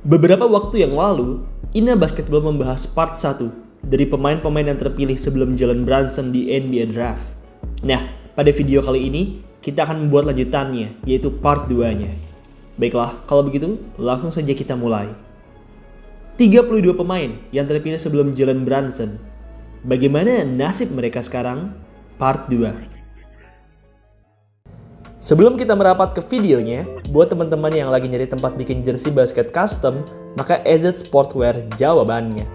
Beberapa waktu yang lalu, Ina Basketball membahas part 1 dari pemain-pemain yang terpilih sebelum Jalen Brunson di NBA Draft. Nah, pada video kali ini, kita akan membuat lanjutannya, yaitu part 2-nya. Baiklah, kalau begitu, langsung saja kita mulai. 32 pemain yang terpilih sebelum Jalen Brunson. Bagaimana nasib mereka sekarang? Part 2. Sebelum kita merapat ke videonya, buat teman-teman yang lagi nyari tempat bikin jersey basket custom, maka EZ Sportwear jawabannya.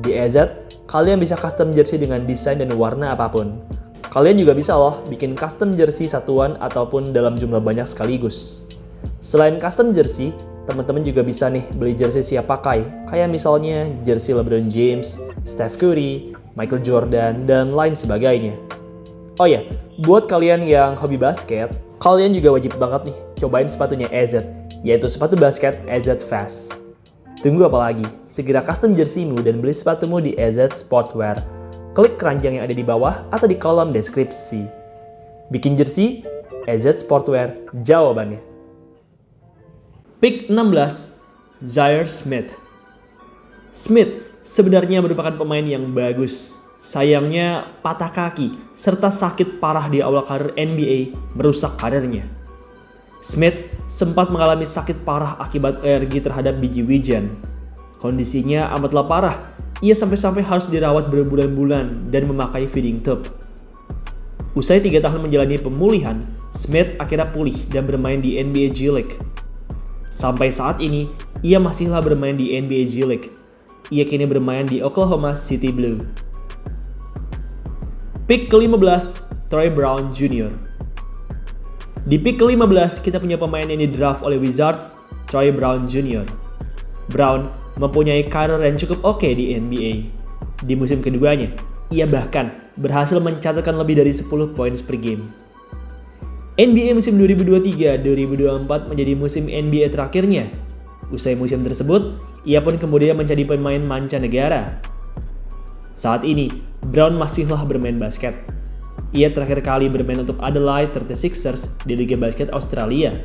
Di EZ, kalian bisa custom jersey dengan desain dan warna apapun. Kalian juga bisa loh bikin custom jersey satuan ataupun dalam jumlah banyak sekaligus. Selain custom jersey, teman-teman juga bisa nih beli jersey siap pakai, kayak misalnya jersey LeBron James, Steph Curry, Michael Jordan, dan lain sebagainya. Oh ya, buat kalian yang hobi basket, kalian juga wajib banget nih cobain sepatunya EZ, yaitu sepatu basket EZ Fast. Tunggu apa lagi? Segera custom jerseymu dan beli sepatumu di EZ Sportwear. Klik keranjang yang ada di bawah atau di kolom deskripsi. Bikin jersey, EZ Sportwear jawabannya. Pick 16, Zhaire Smith. Smith sebenarnya merupakan pemain yang bagus. Sayangnya patah kaki serta sakit parah di awal karir NBA merusak karirnya. Smith sempat mengalami sakit parah akibat alergi terhadap biji wijen. Kondisinya amatlah parah, ia sampai-sampai harus dirawat berbulan-bulan dan memakai feeding tube. Usai 3 tahun menjalani pemulihan, Smith akhirnya pulih dan bermain di NBA G League. Sampai saat ini, ia masihlah bermain di NBA G League. Ia kini bermain di Oklahoma City Blue. Pick ke-15, Troy Brown Jr. Di pick ke-15, kita punya pemain yang didraft oleh Wizards, Troy Brown Jr. Brown mempunyai karir yang cukup oke di NBA. Di musim keduanya, ia bahkan berhasil mencatatkan lebih dari 10 poin per game. NBA musim 2023-2024 menjadi musim NBA terakhirnya. Usai musim tersebut, ia pun kemudian menjadi pemain mancanegara. Saat ini, Brown masihlah bermain basket. Ia terakhir kali bermain untuk Adelaide 36ers di Liga Basket Australia.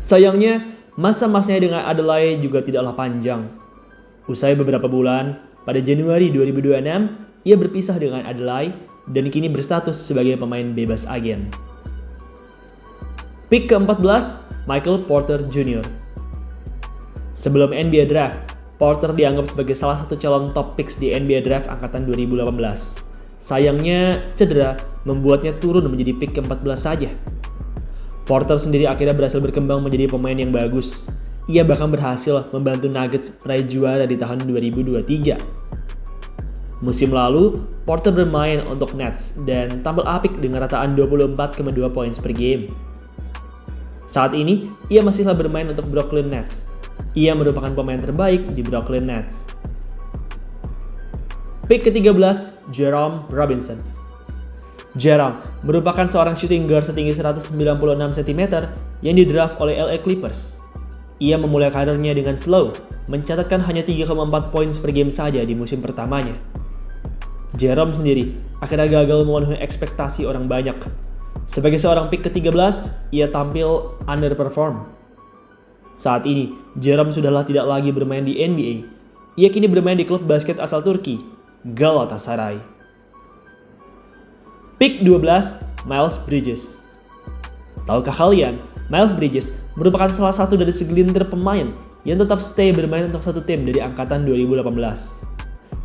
Sayangnya, masa-masanya dengan Adelaide juga tidaklah panjang. Usai beberapa bulan, pada Januari 2026, ia berpisah dengan Adelaide dan kini berstatus sebagai pemain bebas agen. Pick ke-14, Michael Porter Jr. Sebelum NBA Draft, Porter dianggap sebagai salah satu calon top picks di NBA Draft angkatan 2018. Sayangnya, cedera membuatnya turun menjadi pick ke-14 saja. Porter sendiri akhirnya berhasil berkembang menjadi pemain yang bagus. Ia bahkan berhasil membantu Nuggets meraih juara di tahun 2023. Musim lalu, Porter bermain untuk Nets dan tampil apik dengan rataan 24,2 poin per game. Saat ini, ia masihlah bermain untuk Brooklyn Nets. Ia merupakan pemain terbaik di Brooklyn Nets. Pick ke-13, Jerome Robinson. Jerome merupakan seorang shooting guard setinggi 196 cm yang didraft oleh LA Clippers. Ia memulai karirnya dengan slow, mencatatkan hanya 3,4 poin per game saja di musim pertamanya. Jerome sendiri akhirnya gagal memenuhi ekspektasi orang banyak. Sebagai seorang pick ke-13, ia tampil underperform. Saat ini, Jerome sudahlah tidak lagi bermain di NBA. Ia kini bermain di klub basket asal Turki, Galatasaray. Pick 12, Miles Bridges. Tahukah kalian, Miles Bridges merupakan salah satu dari segelintir pemain yang tetap stay bermain untuk satu tim dari angkatan 2018.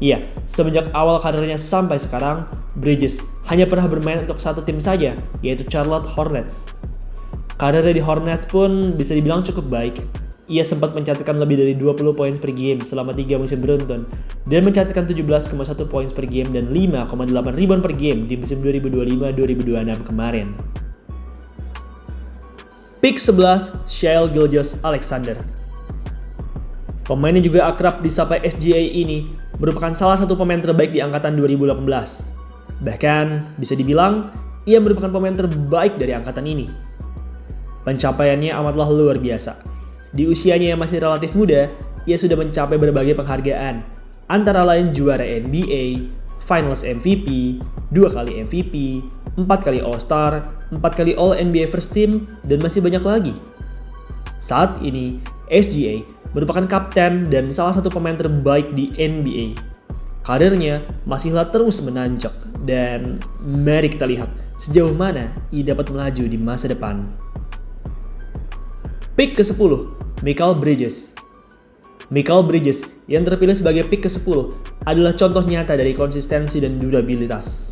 Iya, semenjak awal karirnya sampai sekarang, Bridges hanya pernah bermain untuk satu tim saja, yaitu Charlotte Hornets. Karirnya di Hornets pun bisa dibilang cukup baik. Ia sempat mencatatkan lebih dari 20 poin per game selama 3 musim beruntun dan mencatatkan 17,1 poin per game dan 5,8 rebound per game di musim 2025-2026 kemarin. Pick 11, Shai Gilgeous-Alexander. Pemain yang juga akrab disapa SGA ini merupakan salah satu pemain terbaik di angkatan 2018. Bahkan bisa dibilang ia merupakan pemain terbaik dari angkatan ini. Pencapaiannya amatlah luar biasa. Di usianya yang masih relatif muda, ia sudah mencapai berbagai penghargaan, antara lain juara NBA, Finals MVP, 2 kali MVP, 4 kali All-Star, 4 kali All-NBA First Team, dan masih banyak lagi. Saat ini, SGA merupakan kapten dan salah satu pemain terbaik di NBA. Karirnya masihlah terus menanjak dan mari kita lihat sejauh mana ia dapat melaju di masa depan. Pick ke-10, Mikal Bridges. Mikal Bridges yang terpilih sebagai pick ke-10 adalah contoh nyata dari konsistensi dan durabilitas.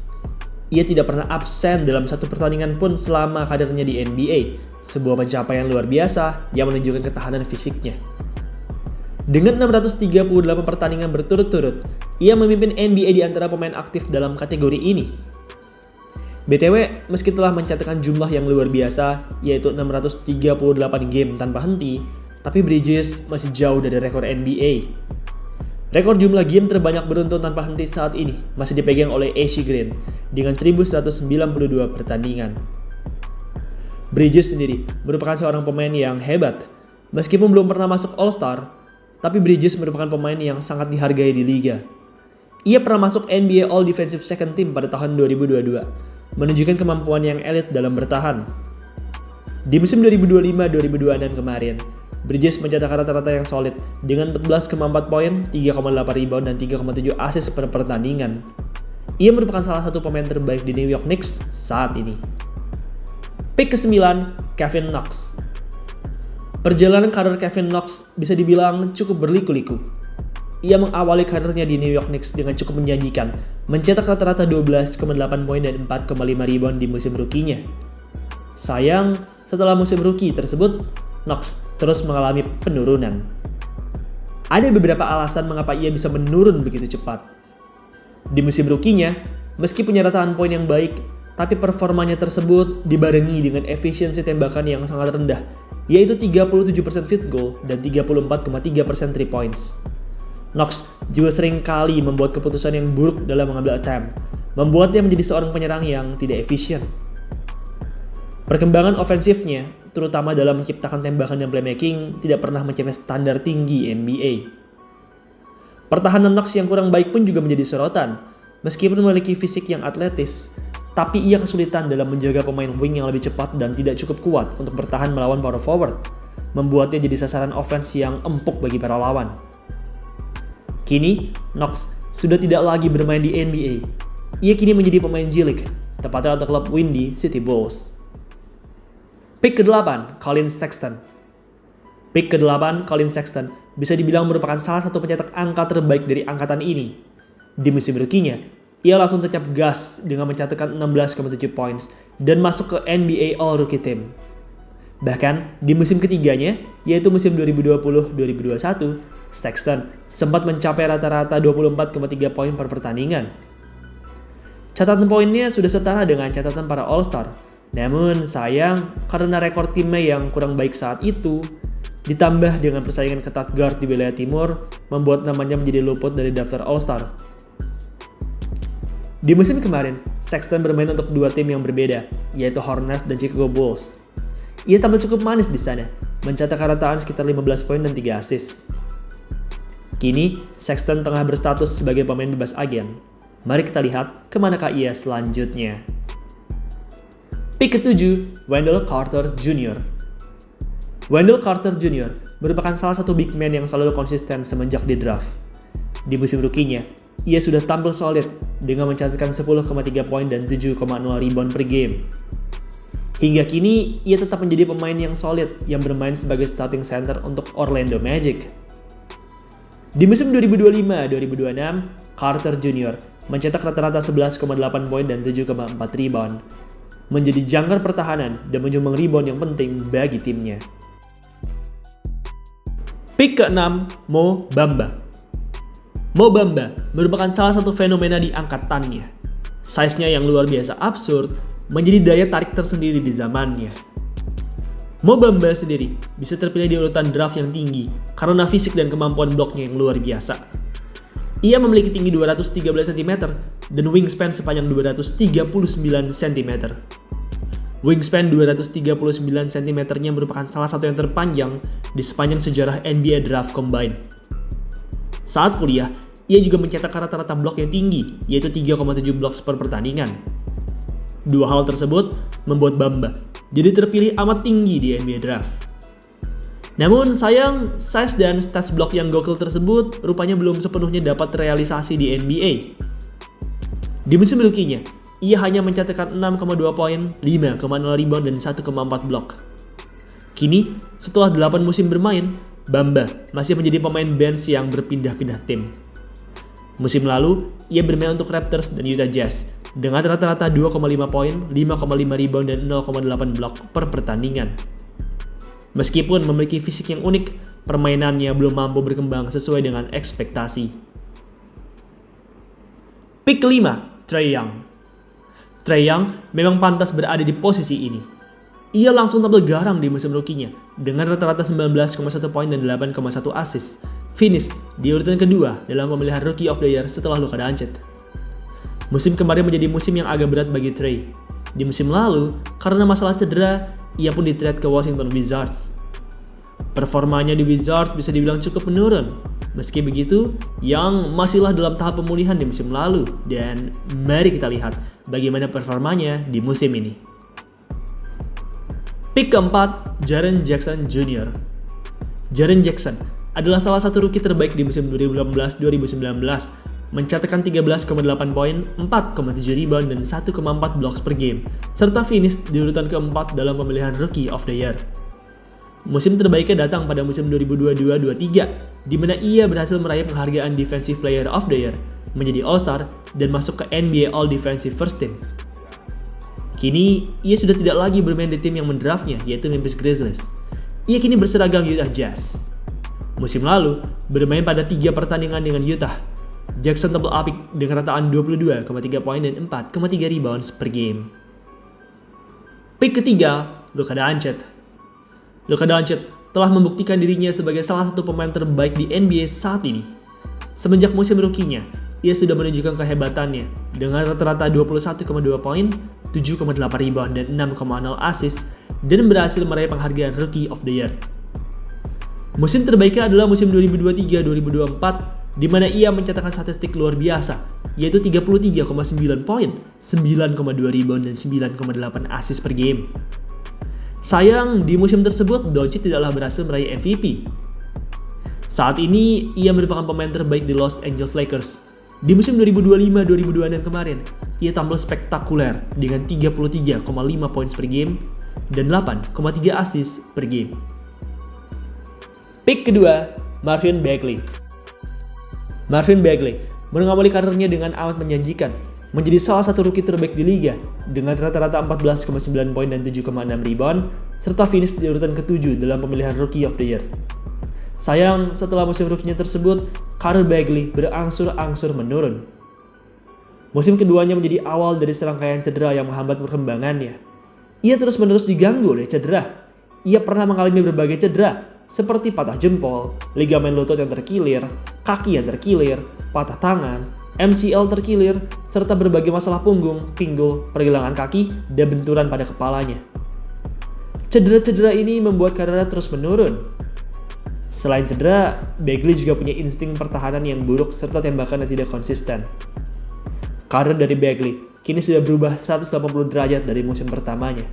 Ia tidak pernah absen dalam satu pertandingan pun selama karirnya di NBA, sebuah pencapaian luar biasa yang menunjukkan ketahanan fisiknya. Dengan 638 pertandingan berturut-turut, ia memimpin NBA di antara pemain aktif dalam kategori ini. BTW, meski telah mencatatkan jumlah yang luar biasa, yaitu 638 game tanpa henti, tapi Bridges masih jauh dari rekor NBA. Rekor jumlah game terbanyak beruntun tanpa henti saat ini masih dipegang oleh A.C. Green dengan 1192 pertandingan. Bridges sendiri merupakan seorang pemain yang hebat. Meskipun belum pernah masuk All-Star, tapi Bridges merupakan pemain yang sangat dihargai di liga. Ia pernah masuk NBA All Defensive Second Team pada tahun 2022, menunjukkan kemampuan yang elit dalam bertahan. Di musim 2025-2026 kemarin, Bridges mencetak rata-rata yang solid dengan 14,4 poin, 3,8 rebound, dan 3,7 assist per pertandingan. Ia merupakan salah satu pemain terbaik di New York Knicks saat ini. Pick ke-9, Kevin Knox. Perjalanan karir Kevin Knox bisa dibilang cukup berliku-liku. Ia mengawali karirnya di New York Knicks dengan cukup menjanjikan, mencetak rata-rata 12,8 poin dan 4,5 rebound di musim rookie-nya. Sayang, setelah musim rookie tersebut, Knox terus mengalami penurunan. Ada beberapa alasan mengapa ia bisa menurun begitu cepat. Di musim rookie-nya, meski punya rataan poin yang baik, tapi performanya tersebut dibarengi dengan efisiensi tembakan yang sangat rendah, yaitu 37% field goal dan 34,3% 3 points. Knox juga sering kali membuat keputusan yang buruk dalam mengambil attempt, membuatnya menjadi seorang penyerang yang tidak efisien. Perkembangan ofensifnya, terutama dalam menciptakan tembakan dan playmaking, tidak pernah mencapai standar tinggi NBA. Pertahanan Knox yang kurang baik pun juga menjadi sorotan. Meskipun memiliki fisik yang atletis, tapi ia kesulitan dalam menjaga pemain wing yang lebih cepat dan tidak cukup kuat untuk bertahan melawan power forward, membuatnya jadi sasaran offense yang empuk bagi para lawan. Kini, Knox sudah tidak lagi bermain di NBA. Ia kini menjadi pemain G-League, tepatnya untuk klub Windy City Bulls. Pick ke-8, Collin Sexton. Pick ke-8, Collin Sexton bisa dibilang merupakan salah satu pencetak angka terbaik dari angkatan ini. Di musim rookie-nya, ia langsung tercap gas dengan mencatatkan 16,7 points dan masuk ke NBA All-Rookie Team. Bahkan, di musim ketiganya, yaitu musim 2020-2021, Sexton sempat mencapai rata-rata 24,3 poin per pertandingan. Catatan poinnya sudah setara dengan catatan para All-Star. Namun sayang, karena rekor timnya yang kurang baik saat itu, ditambah dengan persaingan ketat guard di wilayah timur, membuat namanya menjadi luput dari daftar All-Star. Di musim kemarin, Sexton bermain untuk dua tim yang berbeda, yaitu Hornets dan Chicago Bulls. Ia tampil cukup manis di sana, mencetak rataan sekitar 15 poin dan 3 assist. Kini, Sexton tengah berstatus sebagai pemain bebas agen. Mari kita lihat kemanakah ia selanjutnya. Pick ke-7, Wendell Carter Jr. Wendell Carter Jr. merupakan salah satu big man yang selalu konsisten semenjak di draft. Di musim rookie-nya, ia sudah tampil solid dengan mencatatkan 10,3 poin dan 7,0 rebound per game. Hingga kini, ia tetap menjadi pemain yang solid yang bermain sebagai starting center untuk Orlando Magic. Di musim 2025-2026, Carter Jr. mencetak rata-rata 11,8 poin dan 7,4 rebound, menjadi jangkar pertahanan dan menyumbang rebound yang penting bagi timnya. Pick ke-6, Mo Bamba. Mo Bamba merupakan salah satu fenomena di angkatannya. Size-nya yang luar biasa absurd menjadi daya tarik tersendiri di zamannya. Mo Bamba sendiri bisa terpilih di urutan draft yang tinggi karena fisik dan kemampuan bloknya yang luar biasa. Ia memiliki tinggi 213 cm dan wingspan sepanjang 239 cm. Wingspan 239 cm-nya merupakan salah satu yang terpanjang di sepanjang sejarah NBA Draft Combine. Saat kuliah, ia juga mencetak rata-rata blok yang tinggi, yaitu 3,7 blok per pertandingan. Dua hal tersebut membuat Bamba jadi terpilih amat tinggi di NBA Draft. Namun sayang, size dan stats block yang gokil tersebut rupanya belum sepenuhnya dapat terrealisasi di NBA. Di musim rookie-nya, ia hanya mencatatkan 6,2 poin, 5,0 rebound, dan 1,4 blok. Kini, setelah 8 musim bermain, Bamba masih menjadi pemain bench yang berpindah-pindah tim. Musim lalu, ia bermain untuk Raptors dan Utah Jazz dengan rata-rata 2,5 poin, 5,5 rebound, dan 0,8 blok per pertandingan. Meskipun memiliki fisik yang unik, permainannya belum mampu berkembang sesuai dengan ekspektasi. Pick kelima, Trae Young. Trae Young memang pantas berada di posisi ini. Ia langsung tampil garang di musim rookie-nya dengan rata-rata 19,1 poin dan 8,1 assist. Finish di urutan kedua dalam pemilihan Rookie of the Year setelah Luka Doncic. Musim kemarin menjadi musim yang agak berat bagi Trae. Di musim lalu, karena masalah cedera, ia pun di-trade ke Washington Wizards. Performanya di Wizards bisa dibilang cukup menurun. Meski begitu, Young masihlah dalam tahap pemulihan di musim lalu, dan mari kita lihat bagaimana performanya di musim ini. Pick keempat, Jaren Jackson Jr. Jaren Jackson adalah salah satu rookie terbaik di musim 2018-2019, mencatatkan 13,8 poin, 4,7 rebound, dan 1,4 blocks per game, serta finish di urutan keempat dalam pemilihan Rookie of the Year. Musim terbaiknya datang pada musim 2022-23, di mana ia berhasil meraih penghargaan Defensive Player of the Year, menjadi All-Star, dan masuk ke NBA All-Defensive First Team. Kini, ia sudah tidak lagi bermain di tim yang mendraftnya, yaitu Memphis Grizzlies. Ia kini berseragam Utah Jazz. Musim lalu, bermain pada 3 pertandingan dengan Utah, Jackson tampil apik dengan rataan 22,3 poin dan 4,3 rebounds per game. Pick ketiga, Luka Doncic. Luka Doncic telah membuktikan dirinya sebagai salah satu pemain terbaik di NBA saat ini. Semenjak musim rookie-nya, ia sudah menunjukkan kehebatannya dengan rata-rata 21,2 poin, 7,8 rebound, dan 6,0 assist, dan berhasil meraih penghargaan Rookie of the Year. Musim terbaiknya adalah musim 2023-2024, di mana ia mencatatkan statistik luar biasa, yaitu 33,9 poin, 9,2 rebound, dan 9,8 assist per game. Sayang, di musim tersebut Doncic tidaklah berhasil meraih MVP. Saat ini, ia merupakan pemain terbaik di Los Angeles Lakers. Di musim 2025-2026 kemarin, ia tampil spektakuler dengan 33,5 points per game dan 8,3 assist per game. Pick kedua, Marvin Bagley. Marvin Bagley mengawali karirnya dengan amat menjanjikan, menjadi salah satu rookie terbaik di liga dengan rata-rata 14,9 poin dan 7,6 rebound, serta finish di urutan ke-7 dalam pemilihan Rookie of the Year. Sayang, setelah musim rookie-nya tersebut, karir Bagley berangsur-angsur menurun. Musim keduanya menjadi awal dari serangkaian cedera yang menghambat perkembangannya. Ia terus-menerus diganggu oleh cedera. Ia pernah mengalami berbagai cedera, seperti patah jempol, ligamen lutut yang terkilir, kaki yang terkilir, patah tangan, MCL terkilir, serta berbagai masalah punggung, pinggul, pergelangan kaki, dan benturan pada kepalanya. Cedera-cedera ini membuat karirnya terus menurun. Selain cedera, Bagley juga punya insting pertahanan yang buruk serta tembakan yang tidak konsisten. Karir dari Bagley kini sudah berubah 180 derajat dari musim pertamanya.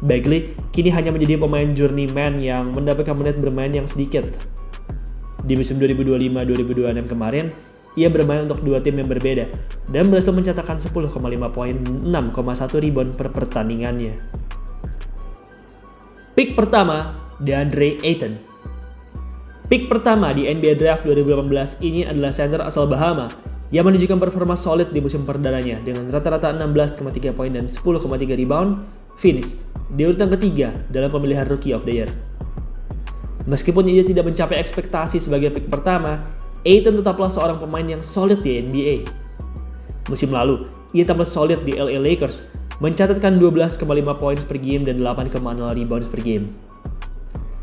Bagley kini hanya menjadi pemain journeyman yang mendapatkan menit bermain yang sedikit. Di musim 2025-2026 kemarin, ia bermain untuk 2 tim yang berbeda dan berhasil mencatatkan 10,5 poin, 6,1 rebound per pertandingannya. Pick pertama, DeAndre Ayton. Pick pertama di NBA Draft 2018 ini adalah center asal Bahama yang menunjukkan performa solid di musim perdananya dengan rata-rata 16,3 poin dan 10,3 rebound, finish di urutan ketiga dalam pemilihan Rookie of the Year. Meskipun ia tidak mencapai ekspektasi sebagai pick pertama, Ayton tetaplah seorang pemain yang solid di NBA. Musim lalu, ia tampil solid di LA Lakers, mencatatkan 12,5 points per game dan 8,0 rebounds per game.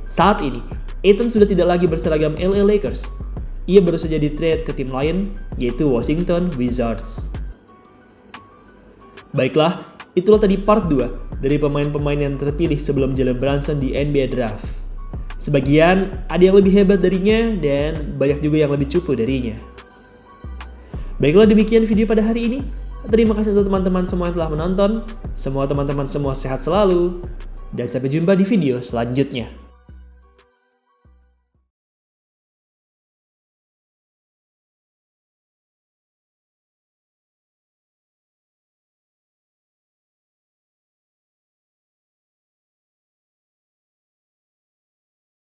Saat ini, Ayton sudah tidak lagi berseragam LA Lakers. Ia baru saja di-trade ke tim lain, yaitu Washington Wizards. Baiklah, itulah tadi part 2 dari pemain-pemain yang terpilih sebelum Jalen Brunson di NBA Draft. Sebagian ada yang lebih hebat darinya dan banyak juga yang lebih cupu darinya. Baiklah, demikian video pada hari ini. Terima kasih untuk teman-teman semua yang telah menonton. Semua teman-teman semua sehat selalu. Dan sampai jumpa di video selanjutnya.